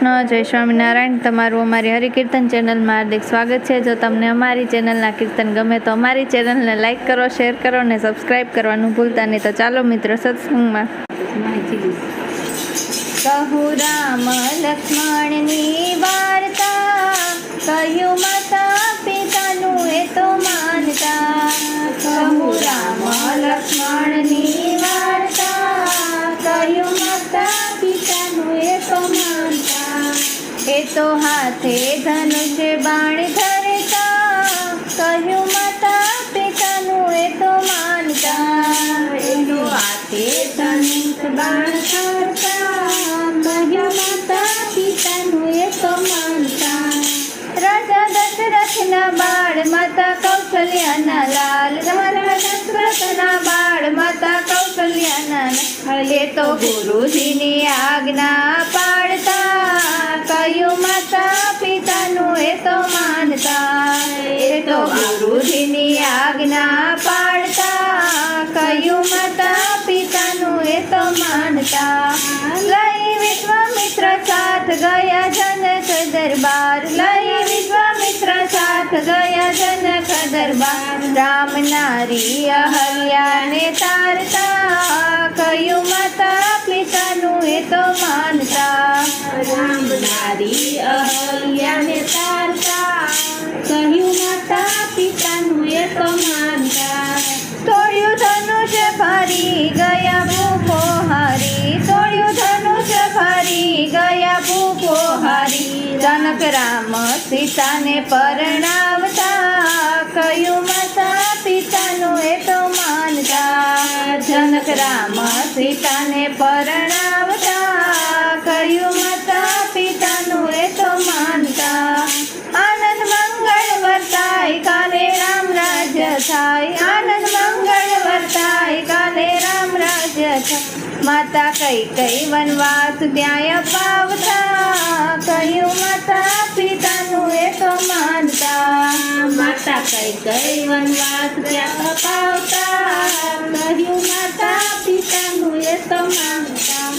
કૃષ્ણ, જય સ્વામિનારાયણ। તમારું અમારી હરિકીર્તન ચેનલમાં હાર્દિક સ્વાગત છે। જો તમને અમારી ચેનલના કીર્તન ગમે તો અમારી ચેનલને લાઇક કરો, શેર કરો અને સબસ્ક્રાઈબ કરવાનું ભૂલતા નહીં। તો ચાલો મિત્રો સત્સંગમાં। કહું રામ લક્ષ્મણની વાર્તા, કહ્યું માતા પિતાનું એ તો માનતા। કહું રામ લક્ષ્મણની વાર્તા, કહ્યું માતા પિતાનું એ તો માનતા। એ તો હાથે ધનુષ બાણ ધરતા, કહ્યું માતા પિતાનું એ તો માનતા। એ તો હાથે ધનુષ બાણ ધરતા, કહ્યું માતા પિતાનું એ તો માનતા। રાજા દશરથના બાળ માતા કૌશલ્યાના લાલ, રાજા દશરથના બાળ માતા કૌશલ્યાના લાલ। એ તો ગુરુજીની આજ્ઞા પાળતા, કહ્યું માતા પિતાનું એ તો માનતા। એ તો ગુરુજીની આજ્ઞા પાળતા, કહ્યું માતા પિતાનું એ તો માનતા। લઈ વિશ્વામિત્ર સાથ ગયા જનક દરબાર, લઈ વિશ્વામિત્ર સાથ ગયા જનક દરબાર। રામ નારી અહલ્યાને તારતા, કહ્યું માતા પિતાનું એ તો માનતા। રામ નારી અહલ્યાને તારતા, કહ્યું માતા પિતાનું એ તો માનતા। તોડ્યું ધનુષ ભારી ગયા ભૂખો હારી, તોડ્યું ધનુષ ભારી ગયા ભૂખો હારી। જનક રામ સીતાને પરણાવતા, કહ્યું માતા પિતાનું એ તો માનતા। જનક રામ સીતાને પરણાવતા, કહ્યું માતા પિતાનું એ તો માનતા। આનંદ મંગળ વર્તાય કાલે રામ રાજ્ય થાય, આનંદ મંગળ વર્તાય કાલે રામ રાજ્ય થાય। માતા કઈ વનવાસ ત્યાં અપાવતા, કહ્યું માતા પિતાનું એ તો માનતા। માતા કઈ વનવાસ ત્યાં અપાવતા, કહ્યું માતા પિતાનું એ તો માનતા।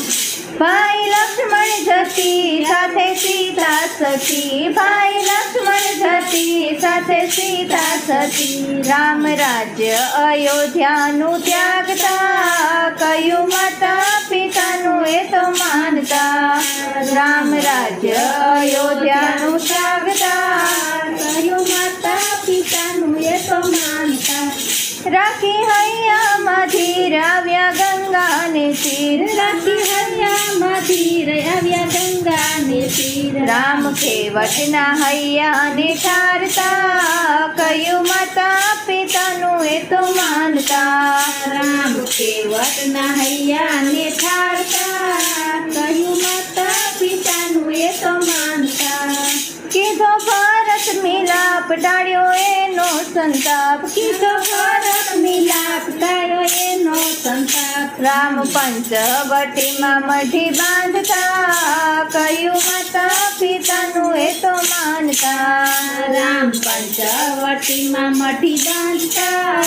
ભાઈ લક્ષ્મણ જતી સાથે સીતા સતી, ભાઈ લક્ષ્મણ જતી સાથે સીતા સતી। રામ રાજ્ય અયોધ્યાનું ત્યાગતા, કહ્યું માતા પિતાનું એ તો માનતા। રામ રાજ્ય અયોધ્યાનું ત્યાગતા, કહ્યું માતા પિતાનું એ તો માનતા। રાખી હૈયામાં ધીર આવ્યા ગંગાને તીર, રાખી હૈયામાં ધીર આવ્યા ગંગાને તીર। રામ ખેવટના હૈયાને ઠારતા, કહ્યું માતા પિતાનું એ તો માનતા। રામ ખેવટના હૈયાને ઠારતા, કહ્યું માતા પિતાનું એ તો માનતા। કીધો ભારત મિલાપ ટાળ્યો એનો સંતાપ, કીધો ભારત મિલાપ ટાળ્યો એનો સંતાપ। રામ પંચવટીમાં મઢી બાંધતા, કહ્યું માતા પિતાનું એ તો માનતા। રામ પંચવટીમાં મઢી બાંધતા,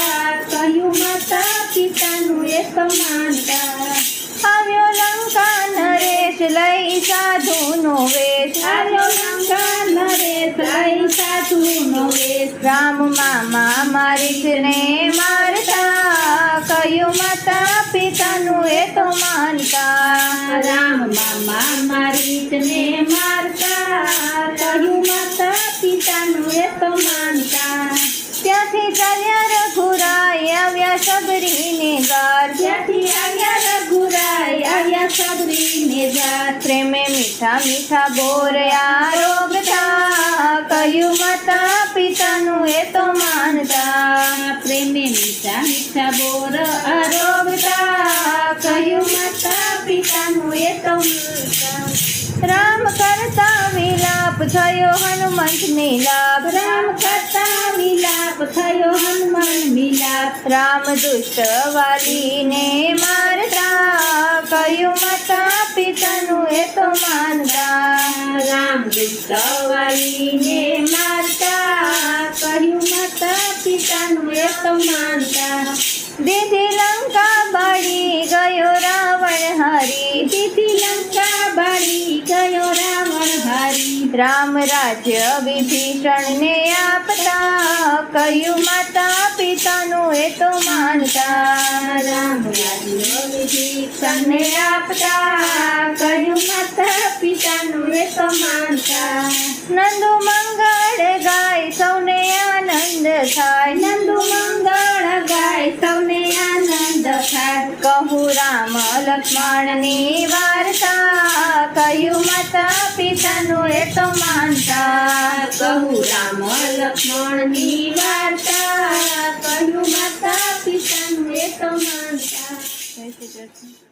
કહ્યું માતા પિતાનું એ તો માનતા। આવ્યો લંકા નરેશ લઈ સાધુનો વેશ, આવ્યો લંકા નરેશ લઈ સાધુનો વેશ। રામ મામા મારીને મારતા, કહ્યું માતા પિતાનું એ તો માનતા। રામ મામા મારીને મારતા, કહ્યું માતા પિતાનું એ તો માનતા। ત્યાંથી ચાલ્યા રઘુરાય આવ્યા સબરીને ગાર, ત્યાંથી આવ્યા રઘુરાય આવ્યા સબરીને ગાર। પ્રેમે મીઠા મીઠા બોર્યા રોગતા, કહ્યું માતા પિતાનું એ તો માનતા। પ્રેમે મીઠા મીઠા બોર આરોગતા, કહ્યું માતા પિતાનું એ તો માનતા। રામ કરતા વિલાપ થયો હનુમંત મિલાપ, રામ કરતા વિલાપ થયો હનુમાન મિલાપ। રામ દુષ્ટ વાલીને મારતા, કહ્યું માતા પિતાનું એ તો માનતા। રામ દુષ્ટ વાલીને મારતા, કહ્યું માતા પિતાનું એ તો માનતા। દીધી લંકા બાળી ગયો રાવણ હારી, દીધી લંકા બાળી ગયો રાવણ રામ રાજ્ય વિભીષણને આપતા કહ્યું માતા પિતાનું એ તો માનતા રામ રાજ્ય વિભીષણને આપતા કહ્યું માતા પિતાનું એ તો માનતા નંદુ મંગળ ગાય સૌને આનંદ થાય નંદુ મંગળ ગાય સૌને આનંદ થાય કહું રામ લક્ષ્મણની વાર્તા કહ્યું માતા પિતાનું એ તો માનતા કહું રામ લક્ષ્મણની વાર્તા કહ્યું માતા પિતાનું એ તો માનતા જય શ્રી કૃષ્ણ.